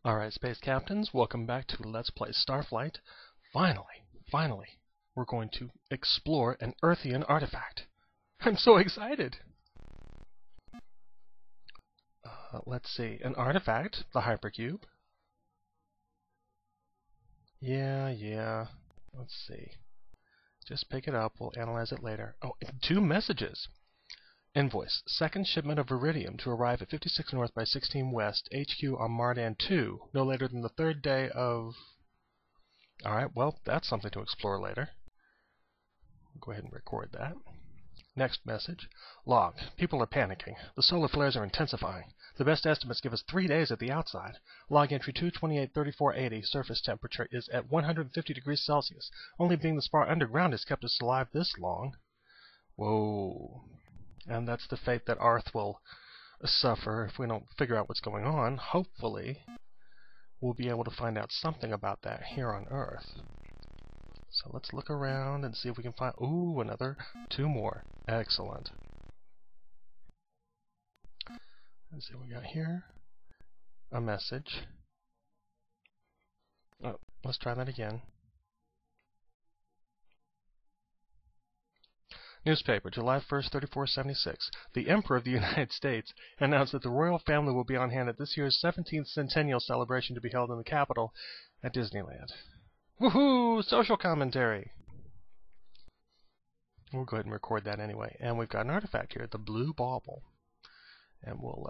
Alright, Space Captains, welcome back to Let's Play Starflight. Finally, we're going to explore an Earthian artifact. I'm so excited! Let's see, an artifact, the hypercube. Yeah, let's see. Just pick it up, we'll analyze it later. Oh, 2 messages! Invoice. Second shipment of iridium to arrive at 56 North by 16 West, HQ on Mardan 2, no later than the 3rd day of... Alright, well, that's something to explore later. Go ahead and record that. Next message. Log. People are panicking. The solar flares are intensifying. The best estimates give us 3 days at the outside. Log entry 228-3480. Surface temperature is at 150 degrees Celsius. Only being the spar underground has kept us alive this long. Whoa. And that's the fate that Earth will suffer if we don't figure out what's going on. Hopefully, we'll be able to find out something about that here on Earth. So let's look around and see if we can find... Ooh, another 2 more. Excellent. Let's see what we got here. A message. Oh, let's try that again. Newspaper, July 1st, 3476. The Emperor of the United States announced that the royal family will be on hand at this year's 17th centennial celebration to be held in the capital at Disneyland. Woohoo! Social commentary! We'll go ahead and record that anyway. And we've got an artifact here, the Blue Bauble. And we'll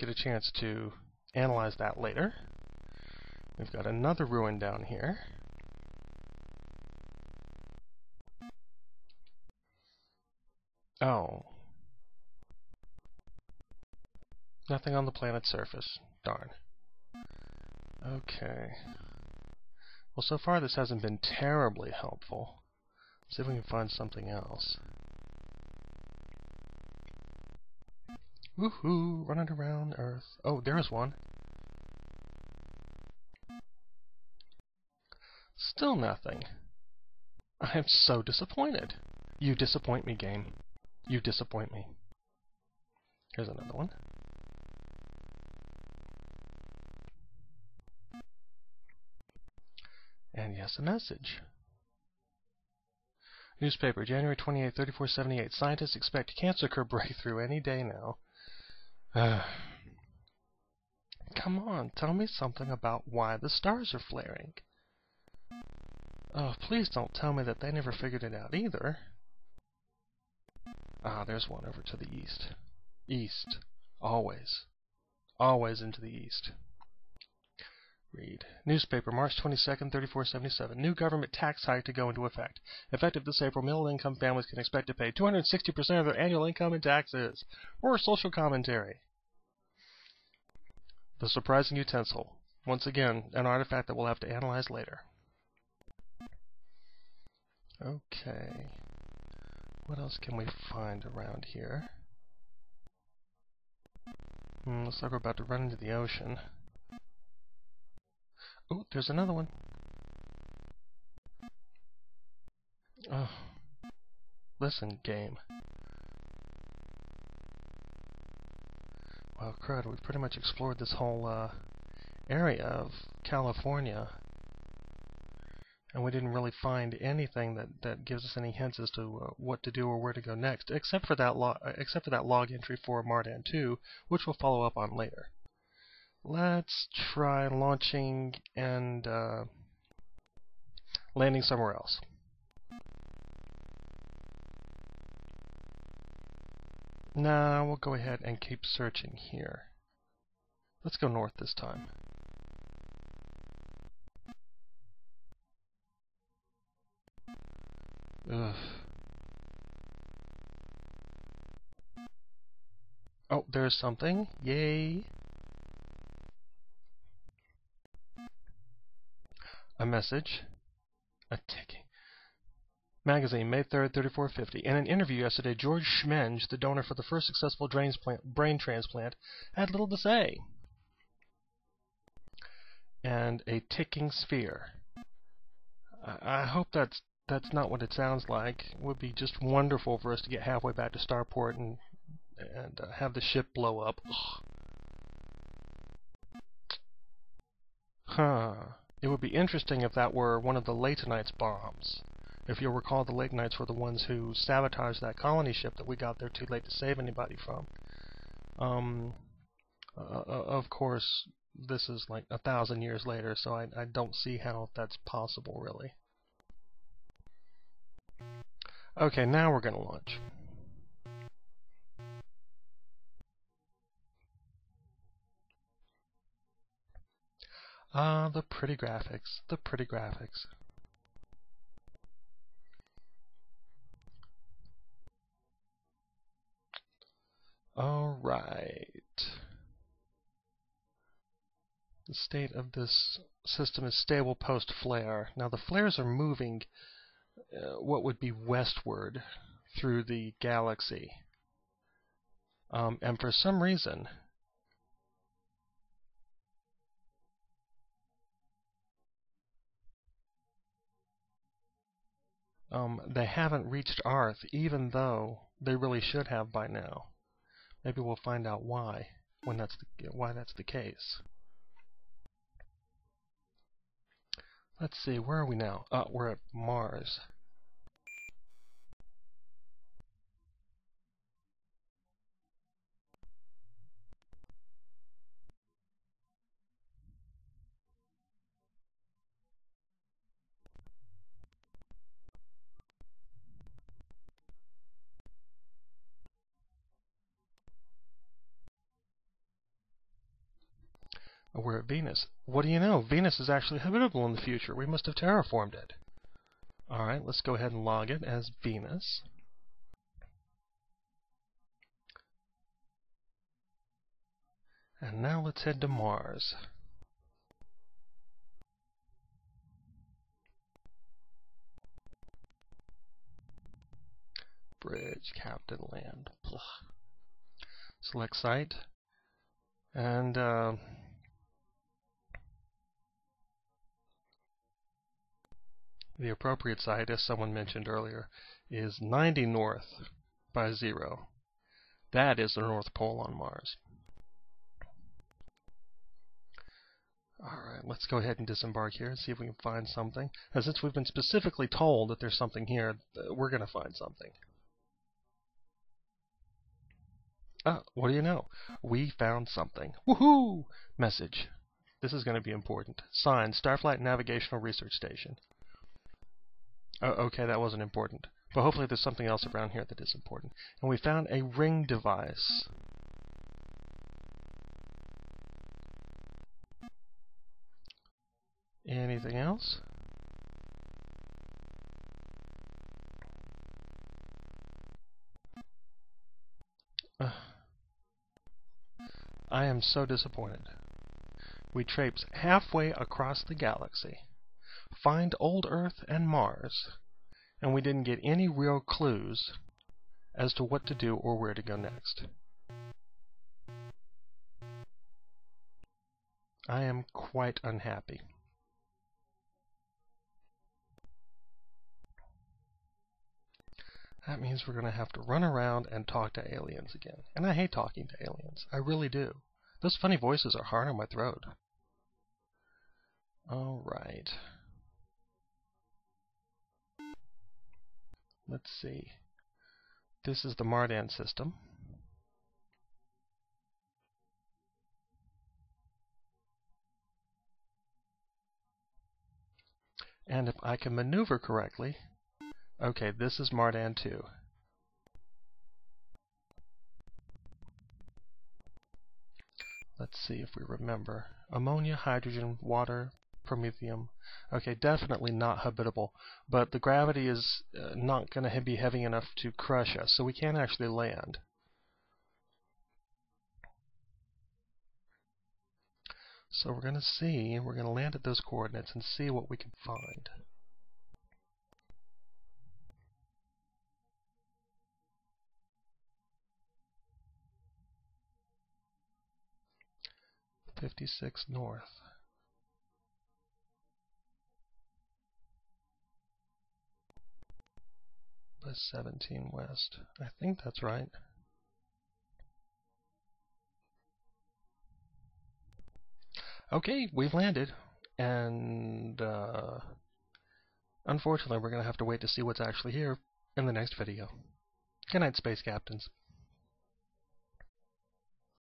get a chance to analyze that later. We've got another ruin down here. Oh. Nothing on the planet's surface. Darn. Okay. Well, so far this hasn't been terribly helpful. Let's see if we can find something else. Woohoo! Running around Earth. Oh, there's one. Still nothing. I am so disappointed. You disappoint me, game. You disappoint me. Here's another one. And yes, a message. Newspaper, January 28, 3478. Scientists expect cancer could break through any day now. Come on, tell me something about why the stars are flaring. Oh, please don't tell me that they never figured it out either. Ah, there's one over to the east. East. Always. Always into the east. Read. Newspaper, March 22nd, 3477. New government tax hike to go into effect. Effective this April, middle-income families can expect to pay 260% of their annual income in taxes. Or social commentary. The surprising utensil. Once again, an artifact that we'll have to analyze later. Okay. What else can we find around here? Looks like we're about to run into the ocean. Oh, there's another one. Oh. Listen, game. Well, crud, we've pretty much explored this whole area of California. And we didn't really find anything that gives us any hints as to what to do or where to go next, except for that log entry for Mardan 2, which we'll follow up on later. Let's try launching and landing somewhere else. Nah, we'll go ahead and keep searching here. Let's go north this time. Ugh. Oh, there's something. Yay! A message. A ticking. Magazine, May 3rd, 3450. In an interview yesterday, George Schmenge, the donor for the first successful brain transplant, had little to say. And a ticking sphere. I hope that's not what it sounds like. It would be just wonderful for us to get halfway back to Starport and have the ship blow up. Ugh. Huh. It would be interesting if that were one of the Latonites' bombs. If you'll recall, the Latonites were the ones who sabotaged that colony ship that we got there too late to save anybody from. Of course, this is like 1,000 years later, so I don't see how that's possible, really. Okay, now we're going to launch. Ah, the pretty graphics. The pretty graphics. Alright. The state of this system is stable post-flare. Now, the flares are moving what would be westward through the galaxy. And for some reason, they haven't reached Earth, even though they really should have by now. Maybe we'll find out why that's the case. Let's see, where are we now? We're at Mars. We're at Venus. What do you know? Venus is actually habitable in the future. We must have terraformed it. Alright, let's go ahead and log it as Venus. And now let's head to Mars. Bridge, Captain, Land. Blah. Select site. And the appropriate site, as someone mentioned earlier, is 90 north by 0. That is the North Pole on Mars. Alright, let's go ahead and disembark here and see if we can find something. And since we've been specifically told that there's something here, we're going to find something. What do you know? We found something. Woohoo! Message. This is going to be important. Signed, Starflight Navigational Research Station. Oh, okay, that wasn't important. But hopefully there's something else around here that is important. And we found a ring device. Anything else? I am so disappointed. We traipse halfway across the galaxy, find old Earth and Mars, and we didn't get any real clues as to what to do or where to go next. I am quite unhappy. That means we're going to have to run around and talk to aliens again. And I hate talking to aliens. I really do. Those funny voices are hard on my throat. Alright. Let's see. This is the Mardan system. And if I can maneuver correctly... Okay, this is Mardan 2. Let's see if we remember. Ammonia, hydrogen, water, promethium. Okay, definitely not habitable, but the gravity is not going to be heavy enough to crush us, so we can't actually land. So we're going to see, we're going to land at those coordinates and see what we can find. .56 north. By 17 west. I think that's right. Okay, we've landed. And unfortunately, we're going to have to wait to see what's actually here in the next video. Good night, Space Captains.